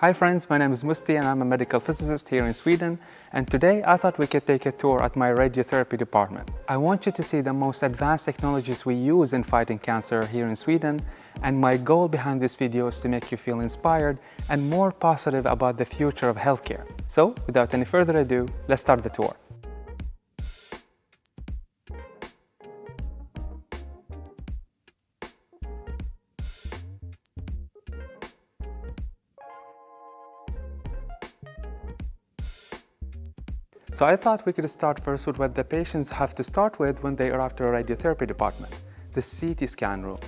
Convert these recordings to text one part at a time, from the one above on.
Hi friends, my name is Musti and I'm a medical physicist here in Sweden, and today I thought we could take a tour at my radiotherapy department. I want you to see the most advanced technologies we use in fighting cancer here in Sweden, and my goal behind this video is to make you feel inspired and more positive about the future of healthcare. So, without any further ado, let's start the tour. So I thought we could start first with what the patients have to start with when they arrive to a radiotherapy department, the CT scan room.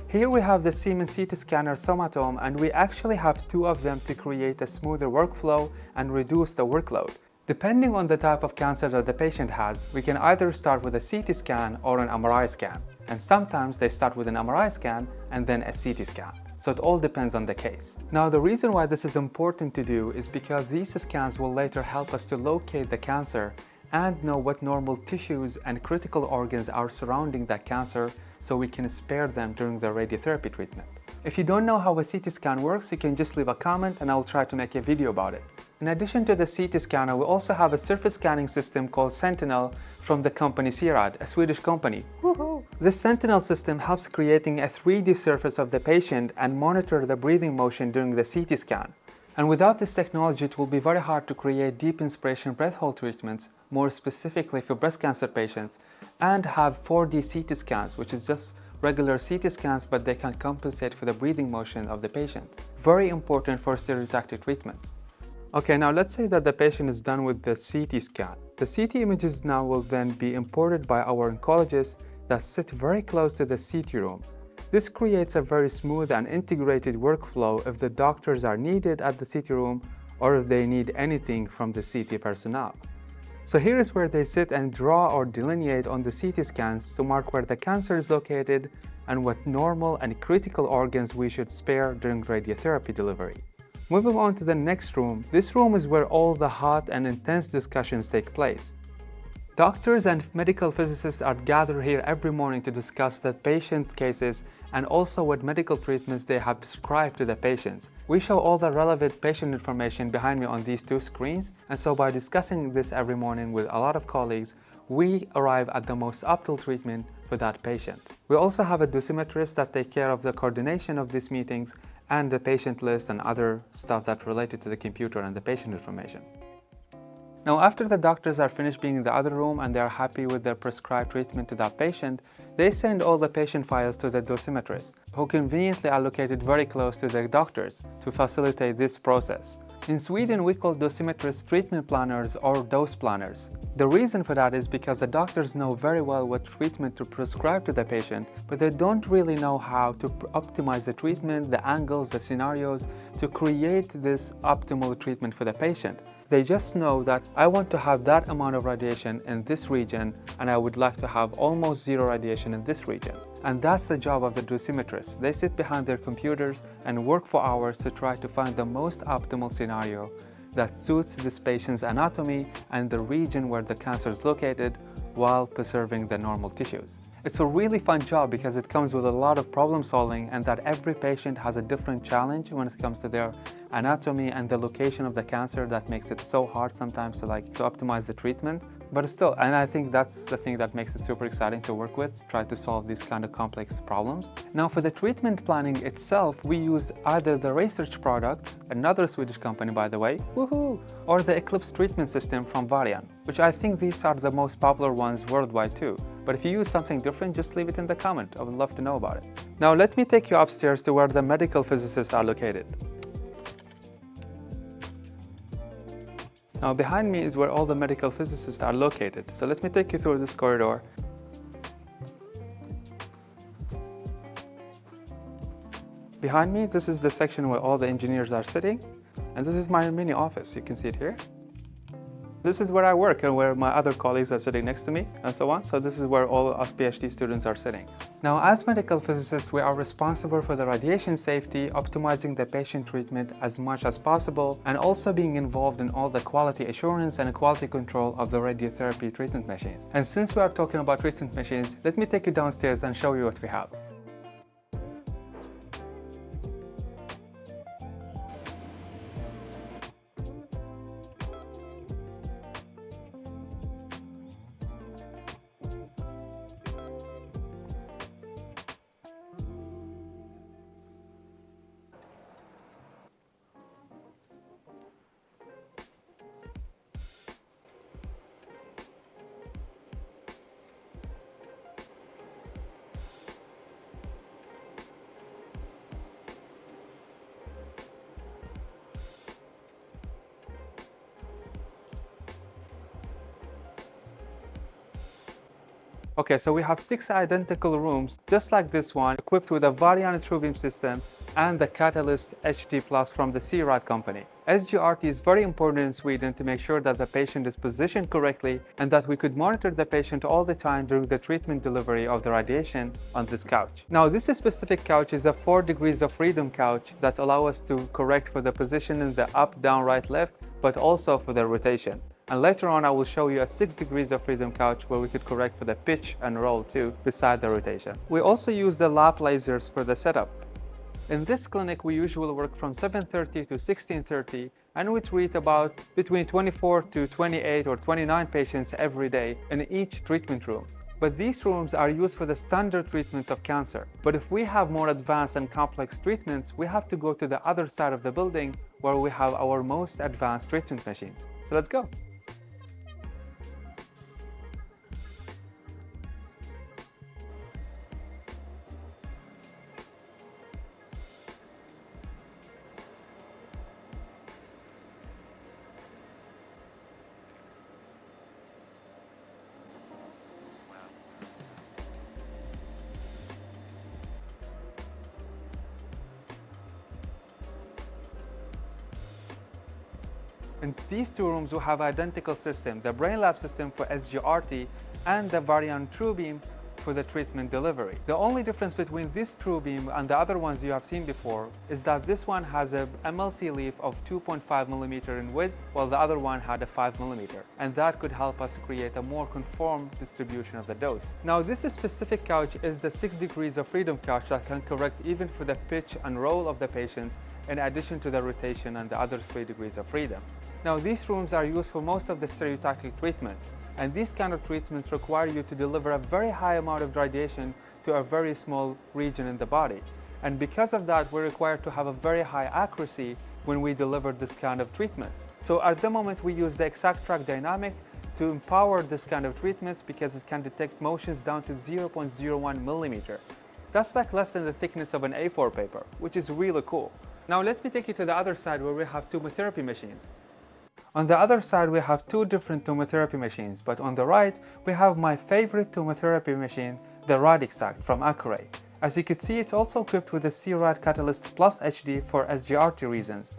Here we have the Siemens CT scanner Somatome, and we actually have two of them to create a smoother workflow and reduce the workload. Depending on the type of cancer that the patient has, we can either start with a CT scan or an MRI scan. And sometimes they start with an MRI scan and then a CT scan. So it all depends on the case. Now, the reason why this is important to do is because these scans will later help us to locate the cancer and know what normal tissues and critical organs are surrounding that cancer so we can spare them during the radiotherapy treatment. If you don't know how a CT scan works, you can just leave a comment and I'll try to make a video about it. In addition to the CT scanner, we also have a surface scanning system called Sentinel from the company Sirad, a Swedish company. Woohoo! This Sentinel system helps creating a 3D surface of the patient and monitor the breathing motion during the CT scan. And without this technology, it will be very hard to create deep inspiration breath hold treatments, more specifically for breast cancer patients, and have 4D CT scans, which is just regular CT scans, but they can compensate for the breathing motion of the patient. Very important for stereotactic treatments. Okay, now let's say that the patient is done with the CT scan. The CT images now will then be imported by our oncologists that sit very close to the CT room. This creates a very smooth and integrated workflow if the doctors are needed at the CT room or if they need anything from the CT personnel. So here is where they sit and draw or delineate on the CT scans to mark where the cancer is located and what normal and critical organs we should spare during radiotherapy delivery. Moving on to the next room, this room is where all the hot and intense discussions take place. Doctors and medical physicists are gathered here every morning to discuss the patient cases and also what medical treatments they have prescribed to the patients. We show all the relevant patient information behind me on these two screens, and so by discussing this every morning with a lot of colleagues, we arrive at the most optimal treatment for that patient. We also have a dosimetrist that takes care of the coordination of these meetings and the patient list and other stuff that's related to the computer and the patient information. Now, after the doctors are finished being in the other room and they are happy with their prescribed treatment to that patient, they send all the patient files to the dosimetrist, who conveniently are located very close to the doctors to facilitate this process. In Sweden, we call dosimetrists treatment planners or dose planners. The reason for that is because the doctors know very well what treatment to prescribe to the patient, but they don't really know how to optimize the treatment, the angles, the scenarios to create this optimal treatment for the patient. They just know that I want to have that amount of radiation in this region and I would like to have almost zero radiation in this region. And that's the job of the dosimetrists. They sit behind their computers and work for hours to try to find the most optimal scenario that suits this patient's anatomy and the region where the cancer is located while preserving the normal tissues. It's a really fun job because it comes with a lot of problem solving and that every patient has a different challenge when it comes to their anatomy and the location of the cancer that makes it so hard sometimes to optimize the treatment. But still, and I think that's the thing that makes it super exciting to work with, try to solve these kind of complex problems. Now for the treatment planning itself, we use either the research products, another Swedish company by the way, woohoo, or the Eclipse treatment system from Varian, which I think these are the most popular ones worldwide too. But if you use something different, just leave it in the comment. I would love to know about it. Now let me take you upstairs to where the medical physicists are located. Now behind me is where all the medical physicists are located. So let me take you through this corridor. Behind me, this is the section where all the engineers are sitting. And this is my mini office. You can see it here. This is where I work and where my other colleagues are sitting next to me and so on. So this is where all us PhD students are sitting. Now, as medical physicists, we are responsible for the radiation safety, optimizing the patient treatment as much as possible, and also being involved in all the quality assurance and quality control of the radiotherapy treatment machines. And since we are talking about treatment machines, let me take you downstairs and show you what we have. Okay, so we have 6 identical rooms, just like this one, equipped with a Varian TrueBeam system and the Catalyst HD Plus from the C-Rad company. SGRT is very important in Sweden to make sure that the patient is positioned correctly and that we could monitor the patient all the time during the treatment delivery of the radiation on this couch. Now, this specific couch is a 4 degrees of freedom couch that allow us to correct for the position in the up, down, right, left, but also for the rotation. And later on, I will show you a 6 degrees of freedom couch where we could correct for the pitch and roll too, beside the rotation. We also use the lap lasers for the setup. In this clinic, we usually work from 7:30 to 16:30, and we treat about between 24 to 28 or 29 patients every day in each treatment room. But these rooms are used for the standard treatments of cancer. But if we have more advanced and complex treatments, we have to go to the other side of the building where we have our most advanced treatment machines. So let's go. In these 2 rooms, we have identical system, the BrainLab system for SGRT and the Varian TrueBeam for the treatment delivery. The only difference between this TrueBeam and the other ones you have seen before is that this one has a MLC leaf of 2.5 millimeter in width, while the other one had a 5 millimeter. And that could help us create a more conformed distribution of the dose. Now, this specific couch is the 6 degrees of freedom couch that can correct even for the pitch and roll of the patient, in addition to the rotation and the other 3 degrees of freedom. Now, these rooms are used for most of the stereotactic treatments, and these kind of treatments require you to deliver a very high amount of radiation to a very small region in the body. And because of that, we're required to have a very high accuracy when we deliver this kind of treatments. So at the moment, we use the ExactTrack Dynamic to empower this kind of treatments because it can detect motions down to 0.01 millimeter. That's like less than the thickness of an A4 paper, which is really cool. Now let me take you to the other side where we have tomotherapy machines. On the other side, we have 2 different tomotherapy machines, but on the right, we have my favorite tomotherapy machine, the Radixact from Accuray. As you can see, it's also equipped with the C-Rad Catalyst Plus HD for SGRT reasons.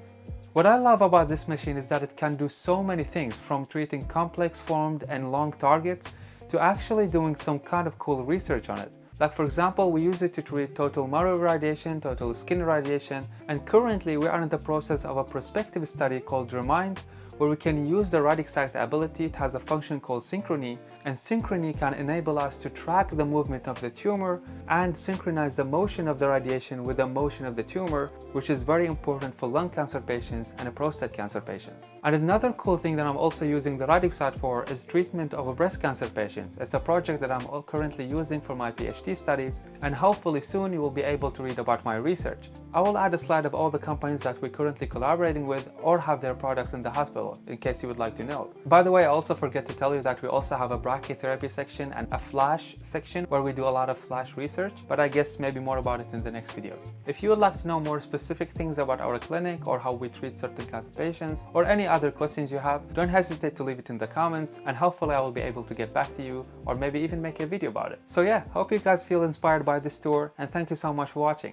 What I love about this machine is that it can do so many things, from treating complex formed and long targets to actually doing some kind of cool research on it. Like for example, we use it to treat total marrow radiation, total skin radiation, and currently we are in the process of a prospective study called REMIND, where we can use the Radixact ability. It has a function called synchrony, and synchrony can enable us to track the movement of the tumor and synchronize the motion of the radiation with the motion of the tumor, which is very important for lung cancer patients and prostate cancer patients. And another cool thing that I'm also using the Radixact for is treatment of breast cancer patients. It's a project that I'm currently using for my PhD studies, and hopefully soon you will be able to read about my research. I will add a slide of all the companies that we're currently collaborating with or have their products in the hospital, in case you would like to know. By the way, I also forget to tell you that we also have a brachytherapy section and a flash section where we do a lot of flash research, but I guess maybe more about it in the next videos. If you would like to know more specific things about our clinic or how we treat certain kinds of patients or any other questions you have, don't hesitate to leave it in the comments, and hopefully I will be able to get back to you or maybe even make a video about it. So yeah, hope you guys feel inspired by this tour, and thank you so much for watching.